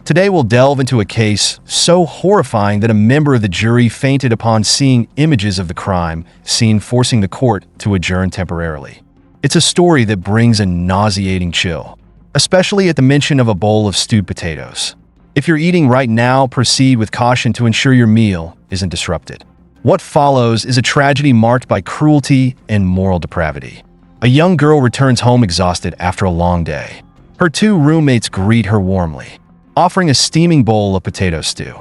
Today we'll delve into a case so horrifying that a member of the jury fainted upon seeing images of the crime scene, forcing the court to adjourn temporarily. It's a story that brings a nauseating chill, especially at the mention of a bowl of stewed potatoes. If you're eating right now, proceed with caution to ensure your meal isn't disrupted. What follows is a tragedy marked by cruelty and moral depravity. A young girl returns home exhausted after a long day. Her two roommates greet her warmly, offering a steaming bowl of potato stew.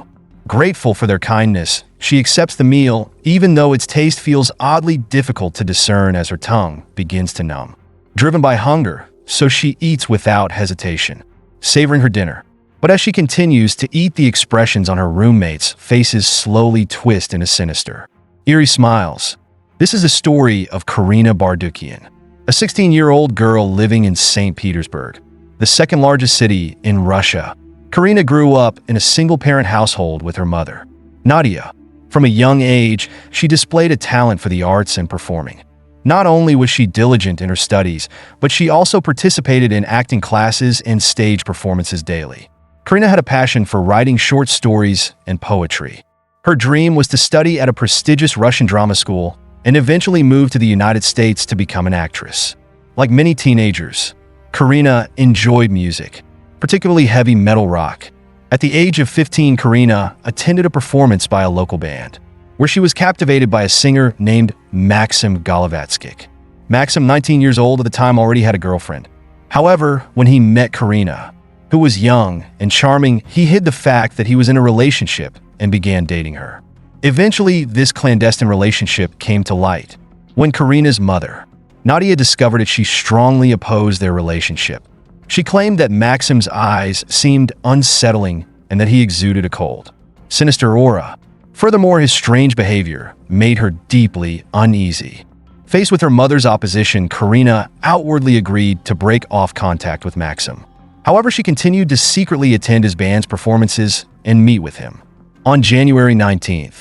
Grateful for their kindness, she accepts the meal, even though its taste feels oddly difficult to discern as her tongue begins to numb. Driven by hunger, so she eats without hesitation, savoring her dinner. But as she continues to eat, the expressions on her roommates' faces slowly twist into sinister, eerie smiles. This is the story of Karina Barduchian, a 16-year-old girl living in St. Petersburg, the second largest city in Russia. Karina grew up in a single-parent household with her mother, Nadia. From a young age, she displayed a talent for the arts and performing. Not only was she diligent in her studies, but she also participated in acting classes and stage performances daily. Karina had a passion for writing short stories and poetry. Her dream was to study at a prestigious Russian drama school and eventually move to the United States to become an actress. Like many teenagers, Karina enjoyed music, particularly heavy metal rock. At the age of 15, Karina attended a performance by a local band, where she was captivated by a singer named Maxim Golovatskik. Maxim, 19 years old at the time, already had a girlfriend. However, when he met Karina, who was young and charming, he hid the fact that he was in a relationship and began dating her. Eventually, this clandestine relationship came to light when Karina's mother, Nadia, discovered that she strongly opposed their relationship. She claimed that Maxim's eyes seemed unsettling and that he exuded a cold, sinister aura. Furthermore, his strange behavior made her deeply uneasy. Faced with her mother's opposition, Karina outwardly agreed to break off contact with Maxim. However, she continued to secretly attend his band's performances and meet with him. On January 19,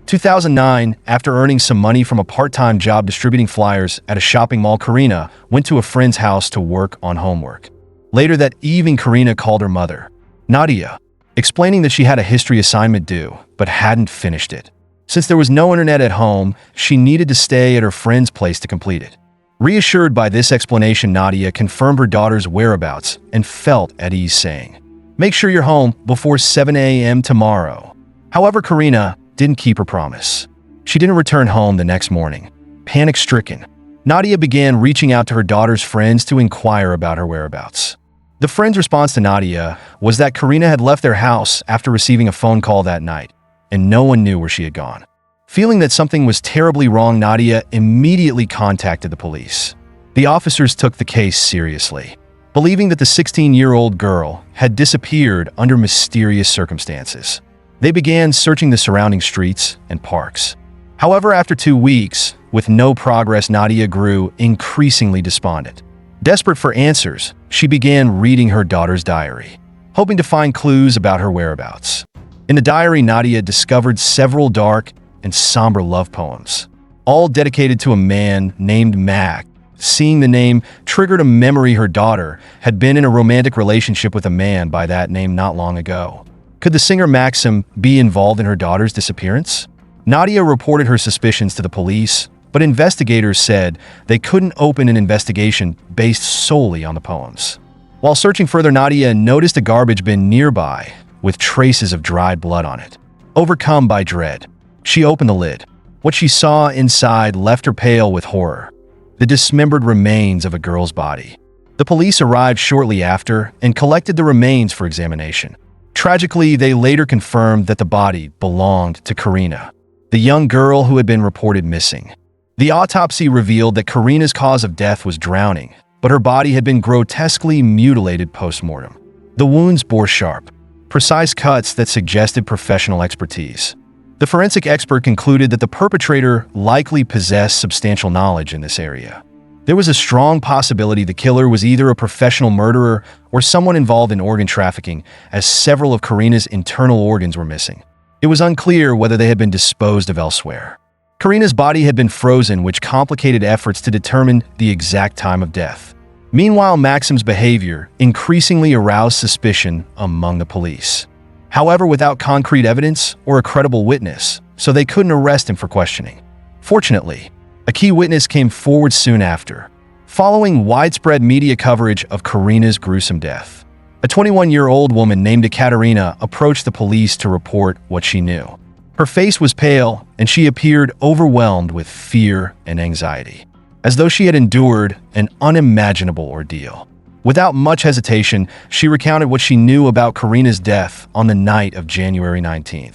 2009, after earning some money from a part-time job distributing flyers at a shopping mall, Karina went to a friend's house to work on homework. Later that evening, Karina called her mother, Nadia, explaining that she had a history assignment due but hadn't finished it. Since there was no internet at home, she needed to stay at her friend's place to complete it. Reassured by this explanation, Nadia confirmed her daughter's whereabouts and felt at ease, saying, "Make sure you're home before 7 a.m. tomorrow." However, Karina didn't keep her promise. She didn't return home the next morning. Panic-stricken, Nadia began reaching out to her daughter's friends to inquire about her whereabouts. The friend's response to Nadia was that Karina had left their house after receiving a phone call that night, and no one knew where she had gone. Feeling that something was terribly wrong, Nadia immediately contacted the police. The officers took the case seriously, believing that the 16-year-old girl had disappeared under mysterious circumstances. They began searching the surrounding streets and parks. However, after 2 weeks, with no progress, Nadia grew increasingly despondent. Desperate for answers, she began reading her daughter's diary, hoping to find clues about her whereabouts. In the diary, Nadia discovered several dark and somber love poems, all dedicated to a man named Mac. Seeing the name triggered a memory. Her daughter had been in a romantic relationship with a man by that name not long ago. Could the singer Maxim be involved in her daughter's disappearance? Nadia reported her suspicions to the police, but investigators said they couldn't open an investigation based solely on the poems. While searching further, Nadia noticed a garbage bin nearby with traces of dried blood on it. Overcome by dread, she opened the lid. What she saw inside left her pale with horror: the dismembered remains of a girl's body. The police arrived shortly after and collected the remains for examination. Tragically, they later confirmed that the body belonged to Karina, the young girl who had been reported missing. The autopsy revealed that Karina's cause of death was drowning, but her body had been grotesquely mutilated post-mortem. The wounds bore sharp, precise cuts that suggested professional expertise. The forensic expert concluded that the perpetrator likely possessed substantial knowledge in this area. There was a strong possibility the killer was either a professional murderer or someone involved in organ trafficking, as several of Karina's internal organs were missing. It was unclear whether they had been disposed of elsewhere. Karina's body had been frozen, which complicated efforts to determine the exact time of death. Meanwhile, Maxim's behavior increasingly aroused suspicion among the police. However, without concrete evidence or a credible witness, so they couldn't arrest him for questioning. Fortunately, a key witness came forward soon after, following widespread media coverage of Karina's gruesome death. A 21-year-old woman named Karina approached the police to report what she knew. Her face was pale, and she appeared overwhelmed with fear and anxiety, as though she had endured an unimaginable ordeal. Without much hesitation, she recounted what she knew about Karina's death on the night of January 19,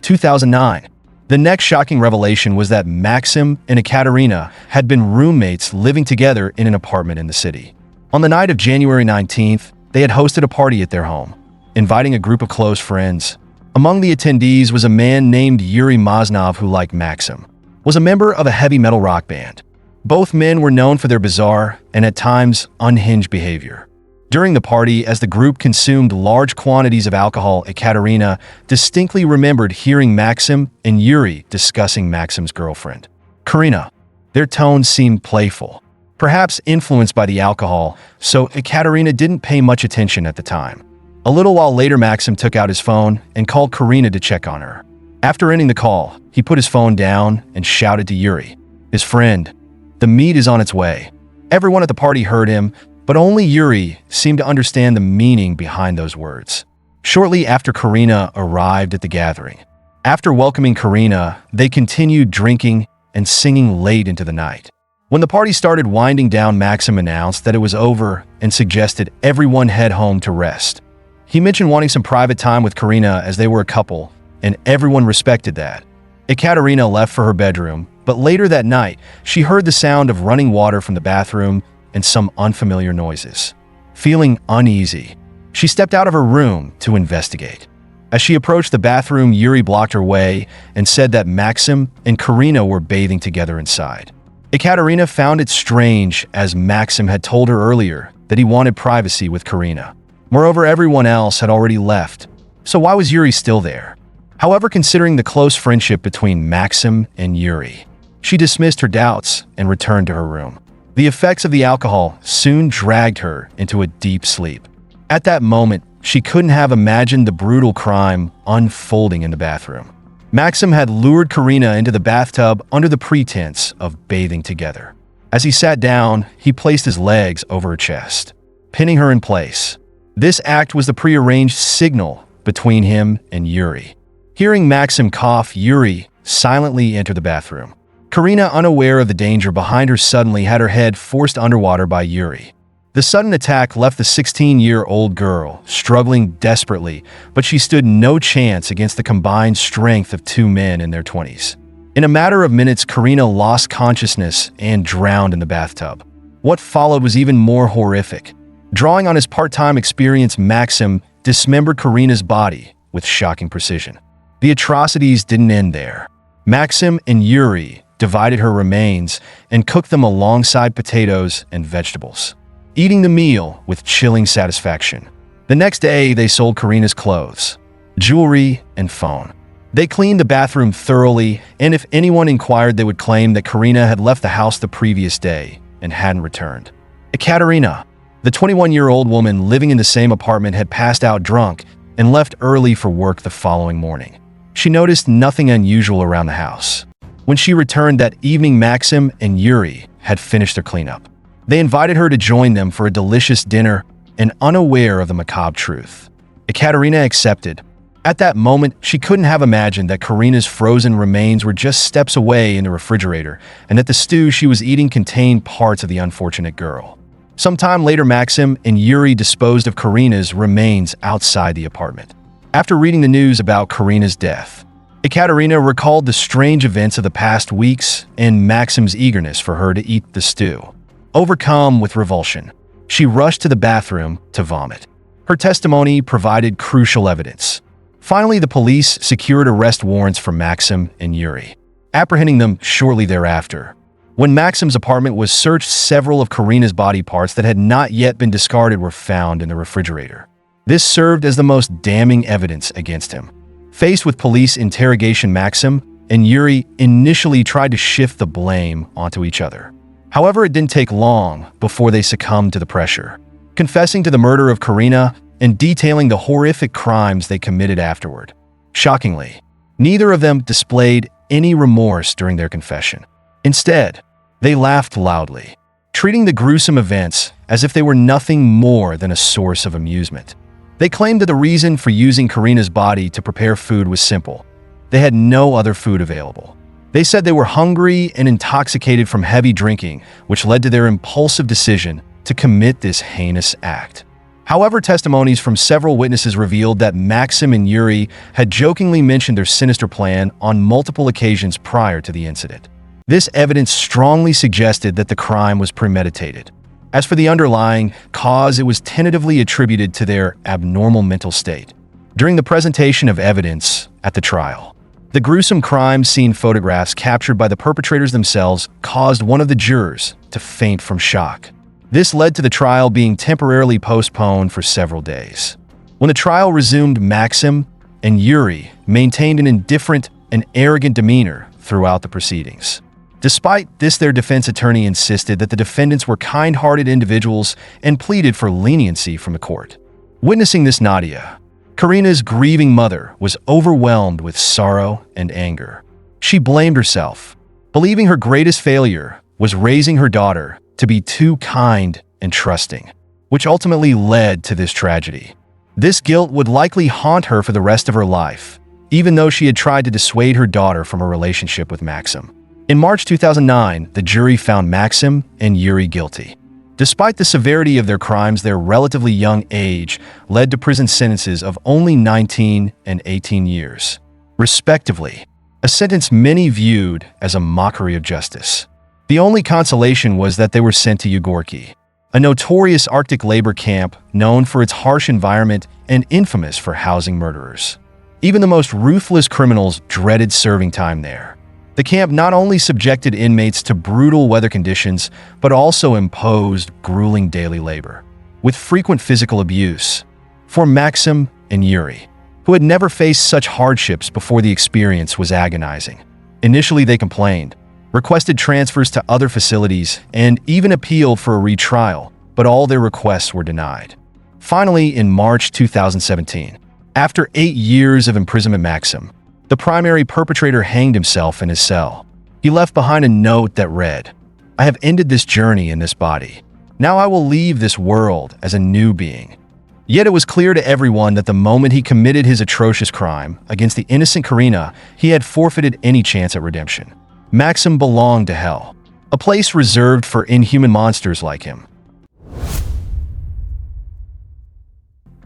2009. The next shocking revelation was that Maxim and Ekaterina had been roommates living together in an apartment in the city. On the night of January 19th, they had hosted a party at their home, inviting a group of close friends. Among the attendees was a man named Yuri Maznov who, like Maxim, was a member of a heavy metal rock band. Both men were known for their bizarre and at times unhinged behavior. During the party, as the group consumed large quantities of alcohol, Ekaterina distinctly remembered hearing Maxim and Yuri discussing Maxim's girlfriend, Karina. Their tones seemed playful, perhaps influenced by the alcohol, so Ekaterina didn't pay much attention at the time. A little while later, Maxim took out his phone and called Karina to check on her. After ending the call, he put his phone down and shouted to Yuri, his friend, "The meat is on its way." Everyone at the party heard him, but only Yuri seemed to understand the meaning behind those words. Shortly after Karina arrived at the gathering, after welcoming Karina, they continued drinking and singing late into the night. When the party started winding down, Maxim announced that it was over and suggested everyone head home to rest. He mentioned wanting some private time with Karina as they were a couple, and everyone respected that. Ekaterina left for her bedroom, but later that night, she heard the sound of running water from the bathroom and some unfamiliar noises. Feeling uneasy, she stepped out of her room to investigate. As she approached the bathroom, Yuri blocked her way and said that Maxim and Karina were bathing together inside. Ekaterina found it strange, as Maxim had told her earlier that he wanted privacy with Karina. Moreover, everyone else had already left, so why was Yuri still there? However, considering the close friendship between Maxim and Yuri, she dismissed her doubts and returned to her room. The effects of the alcohol soon dragged her into a deep sleep. At that moment, she couldn't have imagined the brutal crime unfolding in the bathroom. Maxim had lured Karina into the bathtub under the pretense of bathing together. As he sat down, he placed his legs over her chest, pinning her in place. This act was the prearranged signal between him and Yuri. Hearing Maxim cough, Yuri silently entered the bathroom. Karina, unaware of the danger behind her, suddenly had her head forced underwater by Yuri. The sudden attack left the 16-year-old girl struggling desperately, but she stood no chance against the combined strength of two men in their 20s. In a matter of minutes, Karina lost consciousness and drowned in the bathtub. What followed was even more horrific. Drawing on his part-time experience, Maxim dismembered Karina's body with shocking precision. The atrocities didn't end there. Maxim and Yuri divided her remains and cooked them alongside potatoes and vegetables, eating the meal with chilling satisfaction. The next day, they sold Karina's clothes, jewelry, and phone. They cleaned the bathroom thoroughly, and if anyone inquired, they would claim that Karina had left the house the previous day and hadn't returned. Ekaterina, the 21-year-old woman living in the same apartment, had passed out drunk and left early for work the following morning. She noticed nothing unusual around the house. When she returned that evening, Maxim and Yuri had finished their cleanup. They invited her to join them for a delicious dinner, and unaware of the macabre truth, Ekaterina accepted. At that moment, she couldn't have imagined that Karina's frozen remains were just steps away in the refrigerator, and that the stew she was eating contained parts of the unfortunate girl. Sometime later, Maxim and Yuri disposed of Karina's remains outside the apartment. After reading the news about Karina's death, Ekaterina recalled the strange events of the past weeks and Maxim's eagerness for her to eat the stew. Overcome with revulsion, she rushed to the bathroom to vomit. Her testimony provided crucial evidence. Finally, the police secured arrest warrants for Maxim and Yuri, apprehending them shortly thereafter. When Maxim's apartment was searched, several of Karina's body parts that had not yet been discarded were found in the refrigerator. This served as the most damning evidence against him. Faced with police interrogation, Maxim and Yuri initially tried to shift the blame onto each other. However, it didn't take long before they succumbed to the pressure, confessing to the murder of Karina and detailing the horrific crimes they committed afterward. Shockingly, neither of them displayed any remorse during their confession. Instead, they laughed loudly, treating the gruesome events as if they were nothing more than a source of amusement. They claimed that the reason for using Karina's body to prepare food was simple. They had no other food available. They said they were hungry and intoxicated from heavy drinking, which led to their impulsive decision to commit this heinous act. However, testimonies from several witnesses revealed that Maxim and Yuri had jokingly mentioned their sinister plan on multiple occasions prior to the incident. This evidence strongly suggested that the crime was premeditated. As for the underlying cause, it was tentatively attributed to their abnormal mental state. During the presentation of evidence at the trial, the gruesome crime scene photographs captured by the perpetrators themselves caused one of the jurors to faint from shock. This led to the trial being temporarily postponed for several days. When the trial resumed, Maxim and Yuri maintained an indifferent and arrogant demeanor throughout the proceedings. Despite this, their defense attorney insisted that the defendants were kind-hearted individuals and pleaded for leniency from the court. Witnessing this, Nadia, Karina's grieving mother, was overwhelmed with sorrow and anger. She blamed herself, believing her greatest failure was raising her daughter to be too kind and trusting, which ultimately led to this tragedy. This guilt would likely haunt her for the rest of her life, even though she had tried to dissuade her daughter from a relationship with Maxim. In March 2009, the jury found Maxim and Yuri guilty. Despite the severity of their crimes, their relatively young age led to prison sentences of only 19 and 18 years, respectively, a sentence many viewed as a mockery of justice. The only consolation was that they were sent to Ugorki, a notorious Arctic labor camp known for its harsh environment and infamous for housing murderers. Even the most ruthless criminals dreaded serving time there. The camp not only subjected inmates to brutal weather conditions, but also imposed grueling daily labor, with frequent physical abuse. For Maxim and Yuri, who had never faced such hardships before, the experience was agonizing. Initially, they complained, requested transfers to other facilities, and even appealed for a retrial, but all their requests were denied. Finally, in March 2017, after 8 years of imprisonment, Maxim, the primary perpetrator, hanged himself in his cell. He left behind a note that read, "I have ended this journey in this body. Now I will leave this world as a new being." Yet it was clear to everyone that the moment he committed his atrocious crime against the innocent Karina, he had forfeited any chance at redemption. Maxim belonged to hell, a place reserved for inhuman monsters like him.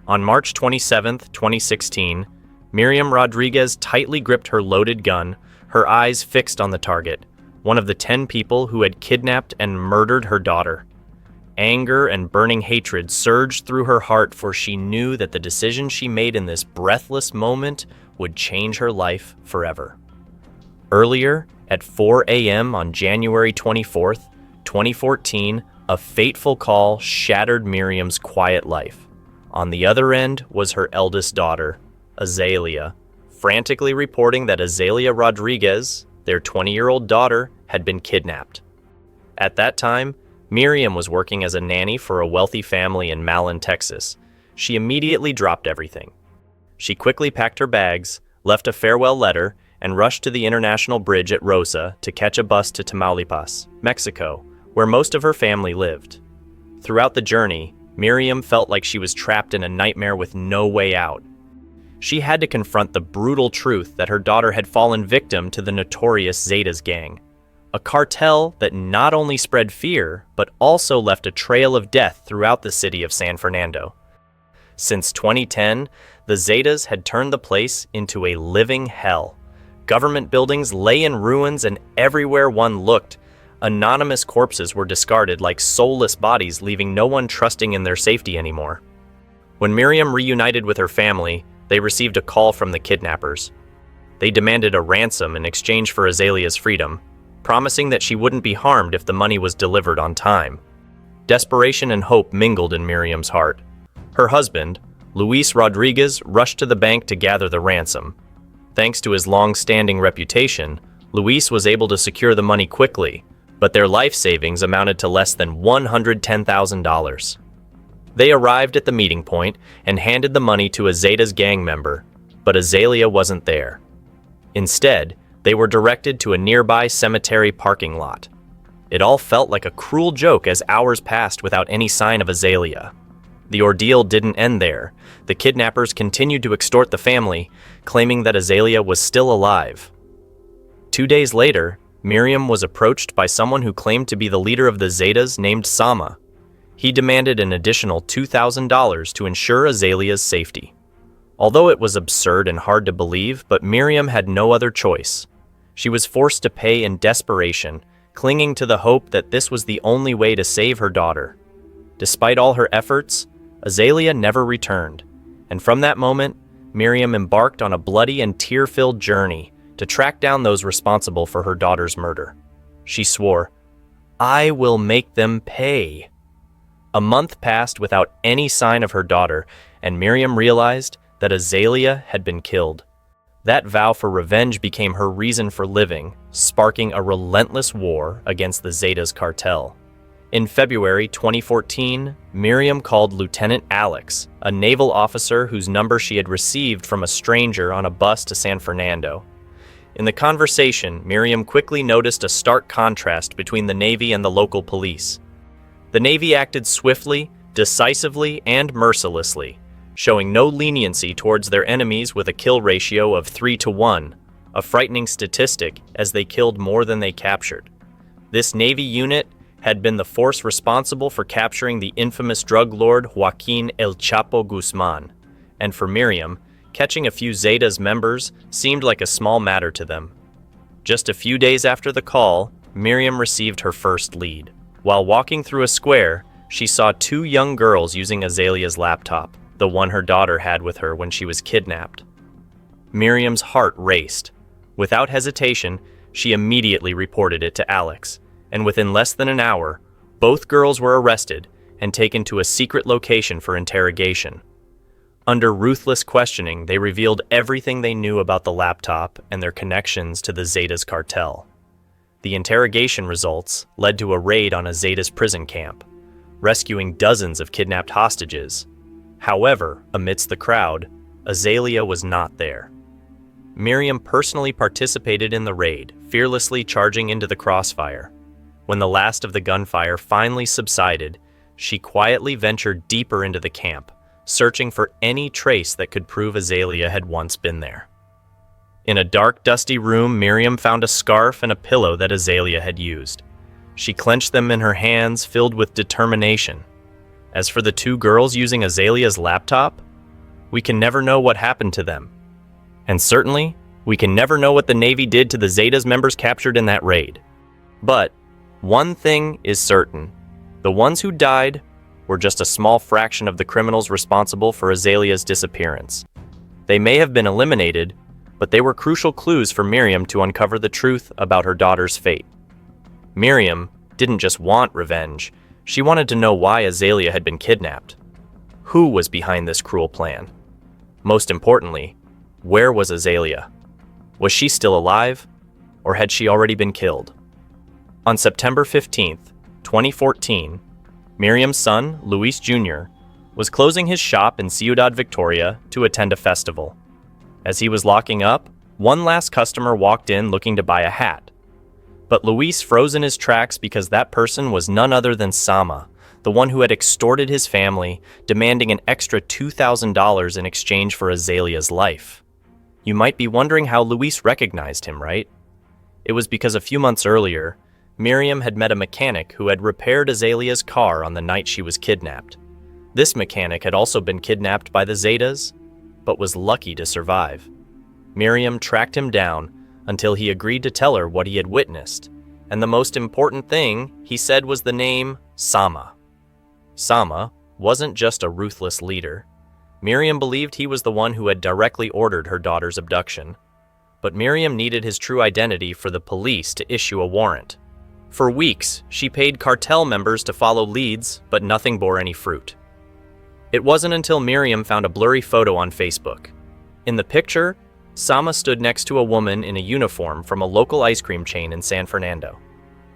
On March 27, 2016, Miriam Rodriguez tightly gripped her loaded gun, her eyes fixed on the target, one of the 10 people who had kidnapped and murdered her daughter. Anger and burning hatred surged through her heart, for she knew that the decision she made in this breathless moment would change her life forever. Earlier, at 4 a.m. on January 24, 2014, a fateful call shattered Miriam's quiet life. On the other end was her eldest daughter, Azalea, frantically reporting that Azalea Rodriguez, their 20-year-old daughter, had been kidnapped. At that time, Miriam was working as a nanny for a wealthy family in Malin, Texas. She immediately dropped everything. She quickly packed her bags, left a farewell letter, and rushed to the international bridge at Rosa to catch a bus to Tamaulipas, Mexico, where most of her family lived. Throughout the journey, Miriam felt like she was trapped in a nightmare with no way out. She had to confront the brutal truth that her daughter had fallen victim to the notorious Zetas gang, a cartel that not only spread fear, but also left a trail of death throughout the city of San Fernando. Since 2010, the Zetas had turned the place into a living hell. Government buildings lay in ruins, and everywhere one looked, anonymous corpses were discarded like soulless bodies, leaving no one trusting in their safety anymore. When Miriam reunited with her family, they received a call from the kidnappers. They demanded a ransom in exchange for Azalea's freedom, promising that she wouldn't be harmed if the money was delivered on time. Desperation and hope mingled in Miriam's heart. Her husband, Luis Rodriguez, rushed to the bank to gather the ransom. Thanks to his long-standing reputation, Luis was able to secure the money quickly, but their life savings amounted to less than $110,000. They arrived at the meeting point and handed the money to a Zetas gang member, but Azalea wasn't there. Instead, they were directed to a nearby cemetery parking lot. It all felt like a cruel joke as hours passed without any sign of Azalea. The ordeal didn't end there. The kidnappers continued to extort the family, claiming that Azalea was still alive. 2 days later, Miriam was approached by someone who claimed to be the leader of the Zetas named Sama. He demanded an additional $2,000 to ensure Azalea's safety. Although it was absurd and hard to believe, but Miriam had no other choice. She was forced to pay in desperation, clinging to the hope that this was the only way to save her daughter. Despite all her efforts, Azalea never returned, and from that moment, Miriam embarked on a bloody and tear-filled journey to track down those responsible for her daughter's murder. She swore, "I will make them pay." A month passed without any sign of her daughter, and Miriam realized that Azalea had been killed. That vow for revenge became her reason for living, sparking a relentless war against the Zetas cartel. In February 2014, Miriam called Lieutenant Alex, a naval officer whose number she had received from a stranger on a bus to San Fernando. In the conversation, Miriam quickly noticed a stark contrast between the Navy and the local police. The Navy acted swiftly, decisively, and mercilessly, showing no leniency towards their enemies with a kill ratio of 3-1, a frightening statistic as they killed more than they captured. This Navy unit had been the force responsible for capturing the infamous drug lord Joaquin El Chapo Guzman, and for Miriam, catching a few Zetas members seemed like a small matter to them. Just a few days after the call, Miriam received her first lead. While walking through a square, she saw 2 young girls using Azalea's laptop, the one her daughter had with her when she was kidnapped. Miriam's heart raced. Without hesitation, she immediately reported it to Alex, and within less than an hour, both girls were arrested and taken to a secret location for interrogation. Under ruthless questioning, they revealed everything they knew about the laptop and their connections to the Zetas cartel. The interrogation results led to a raid on a Zetas prison camp, rescuing dozens of kidnapped hostages. However, amidst the crowd, Azalea was not there. Miriam personally participated in the raid, fearlessly charging into the crossfire. When the last of the gunfire finally subsided, she quietly ventured deeper into the camp, searching for any trace that could prove Azalea had once been there. In a dark, dusty room, Miriam found a scarf and a pillow that Azalea had used. She clenched them in her hands, filled with determination. As for the 2 girls using Azalea's laptop, we can never know what happened to them. And certainly, we can never know what the Navy did to the Zetas members captured in that raid. But one thing is certain. The ones who died were just a small fraction of the criminals responsible for Azalea's disappearance. They may have been eliminated, but they were crucial clues for Miriam to uncover the truth about her daughter's fate. Miriam didn't just want revenge. She wanted to know why Azalea had been kidnapped. Who was behind this cruel plan? Most importantly, where was Azalea? Was she still alive, or had she already been killed? On September 15th, 2014, Miriam's son, Luis Jr., was closing his shop in Ciudad Victoria to attend a festival. As he was locking up, one last customer walked in looking to buy a hat. But Luis froze in his tracks because that person was none other than Sama, the one who had extorted his family, demanding an extra $2,000 in exchange for Azalea's life. You might be wondering how Luis recognized him, right? It was because a few months earlier, Miriam had met a mechanic who had repaired Azalea's car on the night she was kidnapped. This mechanic had also been kidnapped by the Zetas, but was lucky to survive. Miriam tracked him down until he agreed to tell her what he had witnessed, and the most important thing he said was the name Sama. Sama wasn't just a ruthless leader. Miriam believed he was the one who had directly ordered her daughter's abduction, but Miriam needed his true identity for the police to issue a warrant. For weeks, she paid cartel members to follow leads, but nothing bore any fruit. It wasn't until Miriam found a blurry photo on Facebook. In the picture, Sama stood next to a woman in a uniform from a local ice cream chain in San Fernando.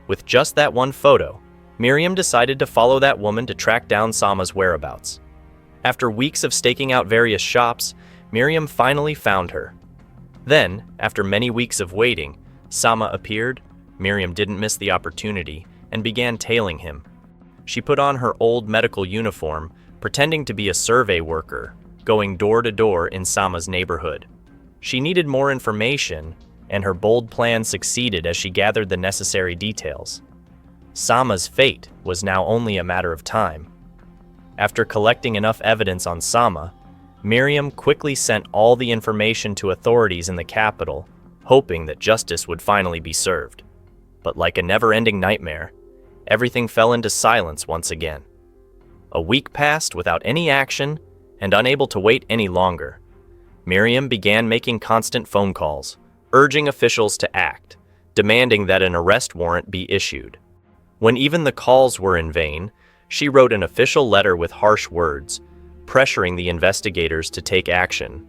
With just that one photo, Miriam decided to follow that woman to track down Sama's whereabouts. After weeks of staking out various shops, Miriam finally found her. Then, after many weeks of waiting, Sama appeared. Miriam didn't miss the opportunity and began tailing him. She put on her old medical uniform, pretending to be a survey worker, going door to door in Sama's neighborhood. She needed more information, and her bold plan succeeded as she gathered the necessary details. Sama's fate was now only a matter of time. After collecting enough evidence on Sama, Miriam quickly sent all the information to authorities in the capital, hoping that justice would finally be served. But like a never-ending nightmare, everything fell into silence once again. A week passed without any action, and unable to wait any longer, Miriam began making constant phone calls, urging officials to act, demanding that an arrest warrant be issued. When even the calls were in vain, she wrote an official letter with harsh words, pressuring the investigators to take action.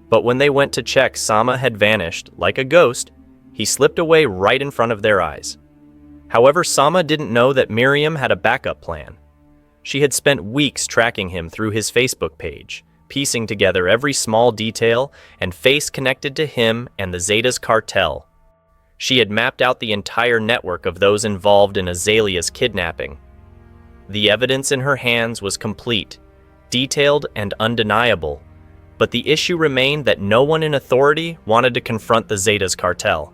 But when they went to check, Sama had vanished like a ghost. He slipped away right in front of their eyes. However, Sama didn't know that Miriam had a backup plan. She had spent weeks tracking him through his Facebook page, piecing together every small detail and face connected to him and the Zetas cartel. She had mapped out the entire network of those involved in Azalea's kidnapping. The evidence in her hands was complete, detailed, and undeniable, but the issue remained that no one in authority wanted to confront the Zetas cartel.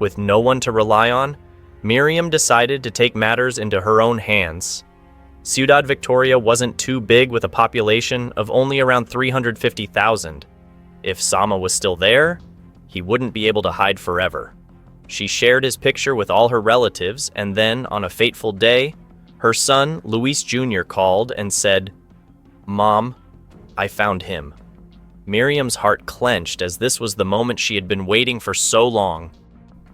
With no one to rely on, Miriam decided to take matters into her own hands. Ciudad Victoria wasn't too big with a population of only around 350,000. If Sama was still there, he wouldn't be able to hide forever. She shared his picture with all her relatives, and then, on a fateful day, her son, Luis Jr., called and said, "Mom, I found him." Miriam's heart clenched as this was the moment she had been waiting for so long.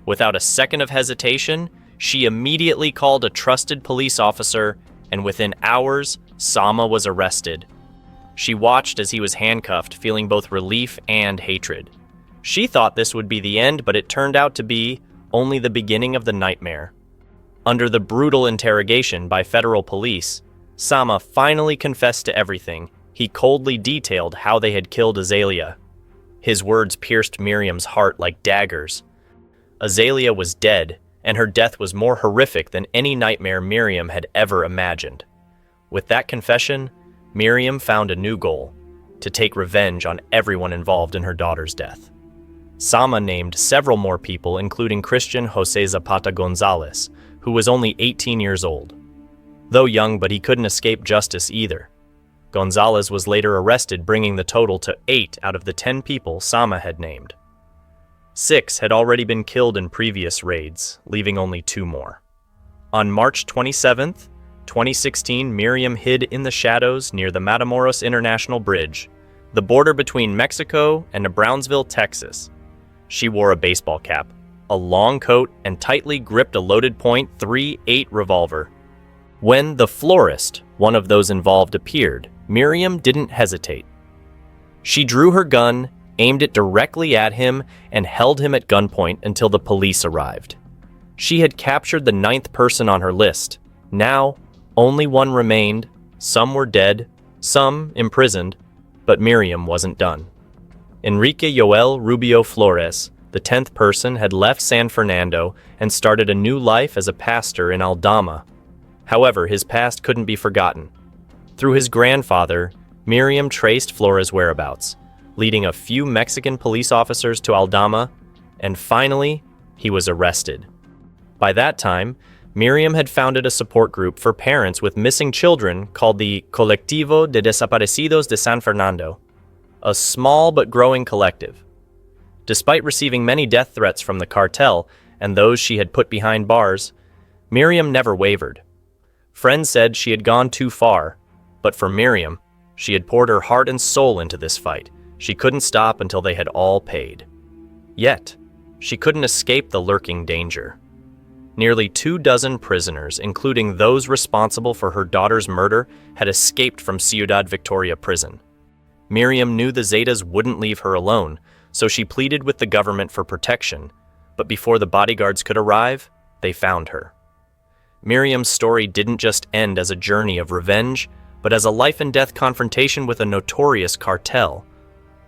Without a second of hesitation, she immediately called a trusted police officer, and within hours, Sama was arrested. She watched as he was handcuffed, feeling both relief and hatred. She thought this would be the end, but it turned out to be only the beginning of the nightmare. Under the brutal interrogation by federal police, Sama finally confessed to everything. He coldly detailed how they had killed Azalea. His words pierced Miriam's heart like daggers. Azalea was dead, and her death was more horrific than any nightmare Miriam had ever imagined. With that confession, Miriam found a new goal: to take revenge on everyone involved in her daughter's death. Sama named several more people, including Christian Jose Zapata Gonzalez, who was only 18 years old. Though young, but he couldn't escape justice either. Gonzalez was later arrested, bringing the total to 8 out of the 10 people Sama had named. 6 had already been killed in previous raids, leaving only 2 more. On March 27, 2016, Miriam hid in the shadows near the Matamoros International Bridge, the border between Mexico and Brownsville, Texas. She wore a baseball cap, a long coat, and tightly gripped a loaded .38 revolver. When the florist, one of those involved, appeared, Miriam didn't hesitate. She drew her gun, aimed it directly at him, and held him at gunpoint until the police arrived. She had captured the 9th person on her list. Now, only one remained. Some were dead, some imprisoned, but Miriam wasn't done. Enrique Joel Rubio Flores, the 10th person, had left San Fernando and started a new life as a pastor in Aldama. However, his past couldn't be forgotten. Through his grandfather, Miriam traced Flores' whereabouts, leading a few Mexican police officers to Aldama, and finally, he was arrested. By that time, Miriam had founded a support group for parents with missing children called the Colectivo de Desaparecidos de San Fernando, a small but growing collective. Despite receiving many death threats from the cartel and those she had put behind bars, Miriam never wavered. Friends said she had gone too far, but for Miriam, she had poured her heart and soul into this fight. She couldn't stop until they had all paid. Yet, she couldn't escape the lurking danger. Nearly 24 prisoners, including those responsible for her daughter's murder, had escaped from Ciudad Victoria prison. Miriam knew the Zetas wouldn't leave her alone, so she pleaded with the government for protection. But before the bodyguards could arrive, they found her. Miriam's story didn't just end as a journey of revenge, but as a life-and-death confrontation with a notorious cartel.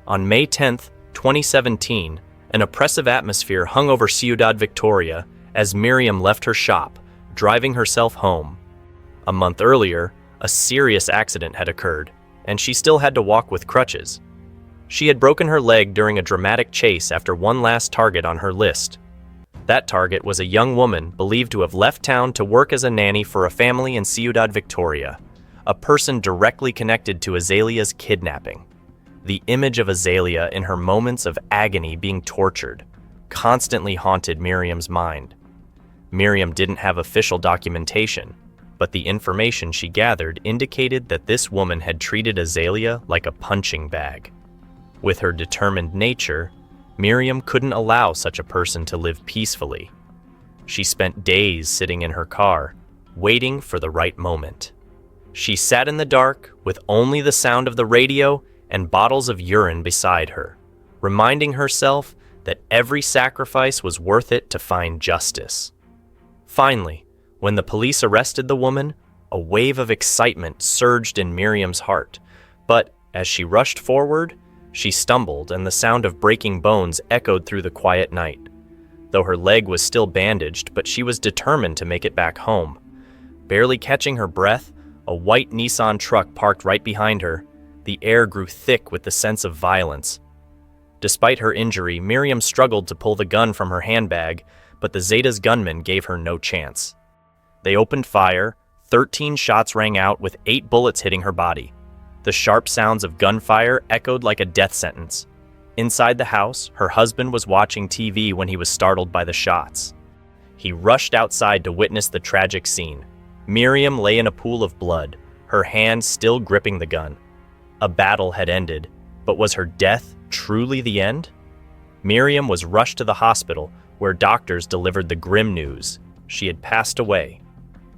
On May 10, 2017, an oppressive atmosphere hung over Ciudad Victoria as Miriam left her shop, driving herself home. A month earlier, a serious accident had occurred, and she still had to walk with crutches. She had broken her leg during a dramatic chase after one last target on her list. That target was a young woman believed to have left town to work as a nanny for a family in Ciudad Victoria, a person directly connected to Azalea's kidnapping. The image of Azalea in her moments of agony being tortured constantly haunted Miriam's mind. Miriam didn't have official documentation, but the information she gathered indicated that this woman had treated Azalea like a punching bag. With her determined nature, Miriam couldn't allow such a person to live peacefully. She spent days sitting in her car, waiting for the right moment. She sat in the dark with only the sound of the radio and bottles of urine beside her, reminding herself that every sacrifice was worth it to find justice. Finally, when the police arrested the woman, a wave of excitement surged in Miriam's heart, but as she rushed forward, she stumbled and the sound of breaking bones echoed through the quiet night. Though her leg was still bandaged, but she was determined to make it back home. Barely catching her breath, a white Nissan truck parked right behind her. The air grew thick with the sense of violence. Despite her injury, Miriam struggled to pull the gun from her handbag, but the Zetas gunmen gave her no chance. They opened fire, 13 shots rang out with 8 bullets hitting her body. The sharp sounds of gunfire echoed like a death sentence. Inside the house, her husband was watching TV when he was startled by the shots. He rushed outside to witness the tragic scene. Miriam lay in a pool of blood, her hand still gripping the gun. A battle had ended, but was her death truly the end? Miriam was rushed to the hospital, where doctors delivered the grim news. She had passed away.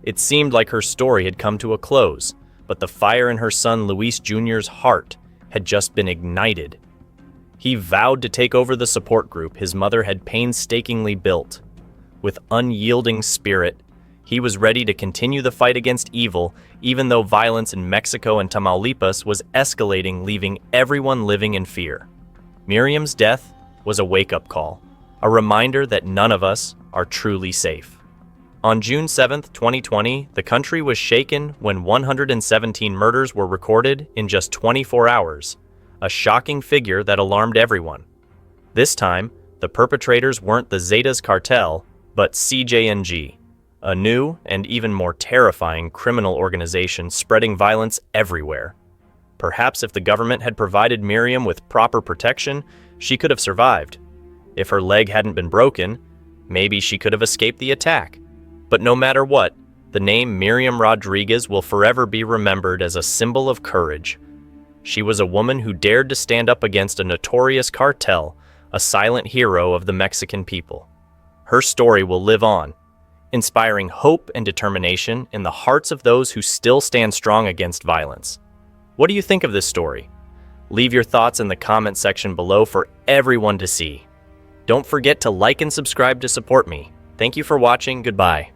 It seemed like her story had come to a close, but the fire in her son Luis Jr.'s heart had just been ignited. He vowed to take over the support group his mother had painstakingly built. With unyielding spirit, he was ready to continue the fight against evil, even though violence in Mexico and Tamaulipas was escalating, leaving everyone living in fear. Miriam's death was a wake-up call, a reminder that none of us are truly safe. On June 7, 2020, the country was shaken when 117 murders were recorded in just 24 hours, a shocking figure that alarmed everyone. This time, the perpetrators weren't the Zetas cartel, but CJNG, a new and even more terrifying criminal organization spreading violence everywhere. Perhaps if the government had provided Miriam with proper protection, she could have survived. If her leg hadn't been broken, maybe she could have escaped the attack. But no matter what, the name Miriam Rodriguez will forever be remembered as a symbol of courage. She was a woman who dared to stand up against a notorious cartel, a silent hero of the Mexican people. Her story will live on, inspiring hope and determination in the hearts of those who still stand strong against violence. What do you think of this story? Leave your thoughts in the comment section below for everyone to see. Don't forget to like and subscribe to support me. Thank you for watching. Goodbye.